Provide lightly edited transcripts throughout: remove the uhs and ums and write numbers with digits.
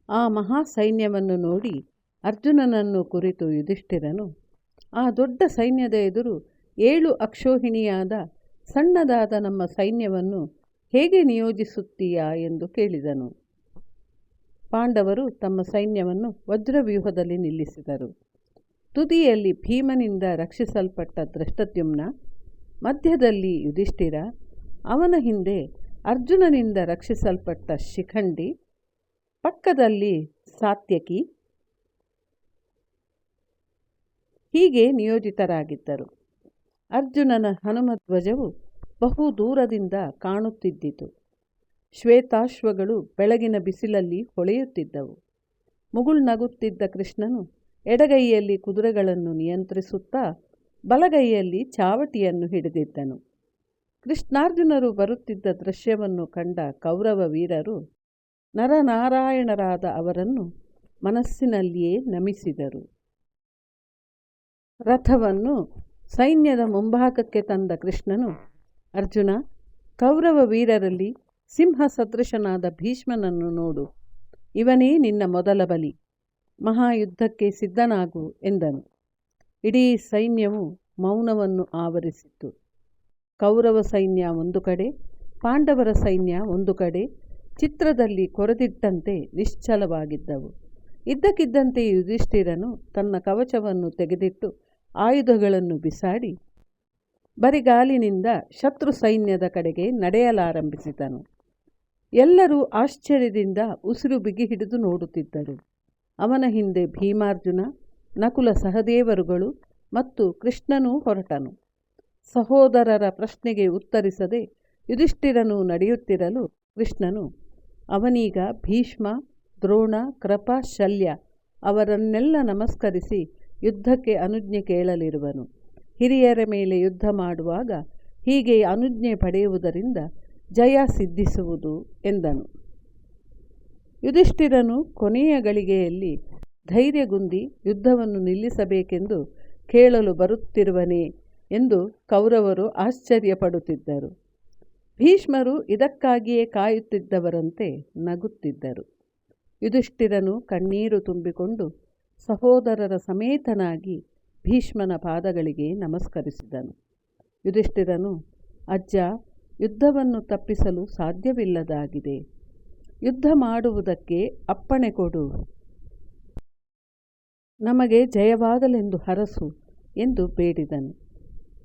ಆ ಮಹಾ ಸೈನ್ಯವನ್ನು ನೋಡಿ ಅರ್ಜುನನನ್ನು ಕುರಿತು ಯುಧಿಷ್ಠಿರನು, ಆ ದೊಡ್ಡ ಸೈನ್ಯದ ಎದುರು 7 ಅಕ್ಷೋಹಿಣಿಯಾದ ಸಣ್ಣದಾದ ನಮ್ಮ ಸೈನ್ಯವನ್ನು ಹೇಗೆ ನಿಯೋಜಿಸುತ್ತೀಯಾ ಎಂದು ಕೇಳಿದನು. ಪಾಂಡವರು ತಮ್ಮ ಸೈನ್ಯವನ್ನು ವಜ್ರವ್ಯೂಹದಲ್ಲಿ ನಿಲ್ಲಿಸಿದರು. ತುದಿಯಲ್ಲಿ ಭೀಮನಿಂದ ರಕ್ಷಿಸಲ್ಪಟ್ಟ ಧೃಷ್ಟದ್ಯುಮ್ನ, ಮಧ್ಯದಲ್ಲಿ ಯುಧಿಷ್ಠಿರ, ಅವನ ಹಿಂದೆ ಅರ್ಜುನನಿಂದ ರಕ್ಷಿಸಲ್ಪಟ್ಟ ಶಿಖಂಡಿ, ಪಕ್ಕದಲ್ಲಿ ಸಾತ್ಯಕಿ, ಹೀಗೆ ನಿಯೋಜಿತರಾಗಿದ್ದರು. ಅರ್ಜುನನ ಹನುಮಧ್ವಜವು ಬಹು ದೂರದಿಂದ ಕಾಣುತ್ತಿದ್ದಿತು. ಶ್ವೇತಾಶ್ವಗಳು ಬೆಳಗಿನ ಬಿಸಿಲಲ್ಲಿ ಹೊಳೆಯುತ್ತಿದ್ದವು. ಮುಗುಳ್ನಗುತ್ತಿದ್ದ ಕೃಷ್ಣನು ಎಡಗೈಯಲ್ಲಿ ಕುದುರೆಗಳನ್ನು ನಿಯಂತ್ರಿಸುತ್ತಾ ಬಲಗೈಯಲ್ಲಿ ಚಾವಟಿಯನ್ನು ಹಿಡಿದಿದ್ದನು. ಕೃಷ್ಣಾರ್ಜುನರು ಬರುತ್ತಿದ್ದ ದೃಶ್ಯವನ್ನು ಕಂಡ ಕೌರವ ವೀರರು ನರನಾರಾಯಣರಾದ ಅವರನ್ನು ಮನಸ್ಸಿನಲ್ಲಿಯೇ ನಮಿಸಿದರು. ರಥವನ್ನು ಸೈನ್ಯದ ಮುಂಭಾಗಕ್ಕೆ ತಂದ ಕೃಷ್ಣನು, ಅರ್ಜುನ, ಕೌರವ ವೀರರಲ್ಲಿ ಸಿಂಹ ಸದೃಶನಾದ ಭೀಷ್ಮನನ್ನು ನೋಡು. ಇವನೇ ನಿನ್ನ ಮೊದಲ ಬಲಿ. ಮಹಾಯುದ್ಧಕ್ಕೆ ಸಿದ್ಧನಾಗು ಎಂದನು. ಇಡೀ ಸೈನ್ಯವು ಮೌನವನ್ನು ಆವರಿಸಿತು. ಕೌರವ ಸೈನ್ಯ ಒಂದು ಕಡೆ, ಪಾಂಡವರ ಸೈನ್ಯ ಒಂದು ಕಡೆ ಚಿತ್ರದಲ್ಲಿ ಕೊರೆದಿಟ್ಟಂತೆ ನಿಶ್ಚಲವಾಗಿದ್ದವು. ಇದ್ದಕ್ಕಿದ್ದಂತೆ ಯುಧಿಷ್ಠಿರನು ತನ್ನ ಕವಚವನ್ನು ತೆಗೆದಿಟ್ಟು ಆಯುಧಗಳನ್ನು ಬಿಸಾಡಿ ಬರಿಗಾಲಿನಿಂದ ಶತ್ರು ಸೈನ್ಯದ ಕಡೆಗೆ ನಡೆಯಲಾರಂಭಿಸಿದನು. ಎಲ್ಲರೂ ಆಶ್ಚರ್ಯದಿಂದ ಉಸಿರು ಬಿಗಿ ಹಿಡಿದು ನೋಡುತ್ತಿದ್ದರು. ಅವನ ಹಿಂದೆ ಭೀಮಾರ್ಜುನ, ನಕುಲ ಸಹದೇವರುಗಳು ಮತ್ತು ಕೃಷ್ಣನೂ ಹೊರಟನು. ಸಹೋದರರ ಪ್ರಶ್ನೆಗೆ ಉತ್ತರಿಸದೆ ಯುಧಿಷ್ಠಿರನು ನಡೆಯುತ್ತಿರಲು ಕೃಷ್ಣನು, ಅವನೀಗ ಭೀಷ್ಮ, ದ್ರೋಣ, ಕೃಪ, ಶಲ್ಯ ಅವರನ್ನೆಲ್ಲ ನಮಸ್ಕರಿಸಿ ಯುದ್ಧಕ್ಕೆ ಅನುಜ್ಞೆ ಕೇಳಲಿರುವನು. ಹಿರಿಯರ ಮೇಲೆ ಯುದ್ಧ ಮಾಡುವಾಗ ಹೀಗೆ ಅನುಜ್ಞೆ ಪಡೆಯುವುದರಿಂದ ಜಯ ಸಿದ್ಧಿಸುವುದು ಎಂದನು. ಯುಧಿಷ್ಠಿರನು ಕೊನೆಯ ಗಳಿಗೆಯಲ್ಲಿ ಧೈರ್ಯಗುಂದಿ ಯುದ್ಧವನ್ನು ನಿಲ್ಲಿಸಬೇಕೆಂದು ಕೇಳಲು ಬರುತ್ತಿರುವನೇ ಎಂದು ಕೌರವರು ಆಶ್ಚರ್ಯಪಡುತ್ತಿದ್ದರು. ಭೀಷ್ಮರು ಇದಕ್ಕಾಗಿಯೇ ಕಾಯುತ್ತಿದ್ದವರಂತೆ ನಗುತ್ತಿದ್ದರು. ಯುಧಿಷ್ಠಿರನು ಕಣ್ಣೀರು ತುಂಬಿಕೊಂಡು ಸಹೋದರರ ಸಮೇತನಾಗಿ ಭೀಷ್ಮನ ಪಾದಗಳಿಗೆ ನಮಸ್ಕರಿಸಿದನು. ಯುಧಿಷ್ಠಿರನು, ಅಜ್ಜ, ಯುದ್ಧವನ್ನು ತಪ್ಪಿಸಲು ಸಾಧ್ಯವಿಲ್ಲದಾಗಿದೆ. ಯುದ್ಧ ಮಾಡುವುದಕ್ಕೆ ಅಪ್ಪಣೆ ಕೊಡು. ನಮಗೆ ಜಯವಾಗಲೆಂದು ಹರಸು ಎಂದು ಬೇಡಿದನು.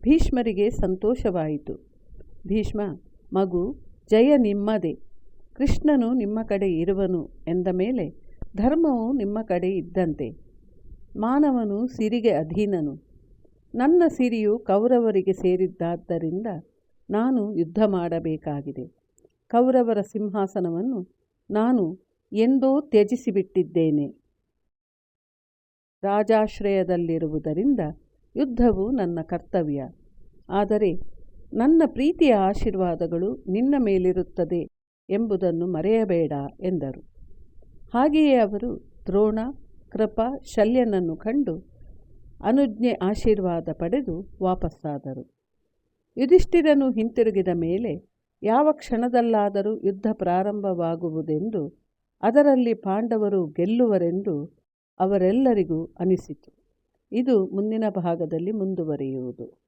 ಭೀಷ್ಮರಿಗೆ ಸಂತೋಷವಾಯಿತು. ಭೀಷ್ಮ, ಮಗು, ಜಯ ನಿಮ್ಮದೇ. ಕೃಷ್ಣನು ನಿಮ್ಮ ಕಡೆ ಇರುವನು ಎಂದ ಮೇಲೆ ಧರ್ಮವು ನಿಮ್ಮ ಕಡೆ ಇದ್ದಂತೆ. ಮಾನವನು ಸಿರಿಗೆ ಅಧೀನನು. ನನ್ನ ಸಿರಿಯು ಕೌರವರಿಗೆ ಸೇರಿದ್ದಾದ್ದರಿಂದ ನಾನು ಯುದ್ಧ ಮಾಡಬೇಕಾಗಿದೆ. ಕೌರವರ ಸಿಂಹಾಸನವನ್ನು ನಾನು ಎಂದೋ ತ್ಯಜಿಸಿಬಿಟ್ಟಿದ್ದೇನೆ. ರಾಜಾಶ್ರಯದಲ್ಲಿರುವುದರಿಂದ ಯುದ್ಧವು ನನ್ನ ಕರ್ತವ್ಯ. ಆದರೆ ನನ್ನ ಪ್ರೀತಿಯ ಆಶೀರ್ವಾದಗಳು ನಿನ್ನ ಮೇಲಿರುತ್ತದೆ ಎಂಬುದನ್ನು ಮರೆಯಬೇಡ ಎಂದರು. ಹಾಗೆಯೇ ಅವರು ದ್ರೋಣ, ಕೃಪ, ಶಲ್ಯನನ್ನು ಕಂಡು ಅನುಜ್ಞೆ ಆಶೀರ್ವಾದ ಪಡೆದು ವಾಪಸ್ಸಾದರು. ಯುಧಿಷ್ಠಿರನು ಹಿಂತಿರುಗಿದ ಮೇಲೆ ಯಾವ ಕ್ಷಣದಲ್ಲಾದರೂ ಯುದ್ಧ ಪ್ರಾರಂಭವಾಗುವುದೆಂದು, ಅದರಲ್ಲಿ ಪಾಂಡವರು ಗೆಲ್ಲುವರೆಂದು ಅವರೆಲ್ಲರಿಗೂ ಅನಿಸಿತು. ಇದು ಮುಂದಿನ ಭಾಗದಲ್ಲಿ ಮುಂದುವರಿಯುವುದು.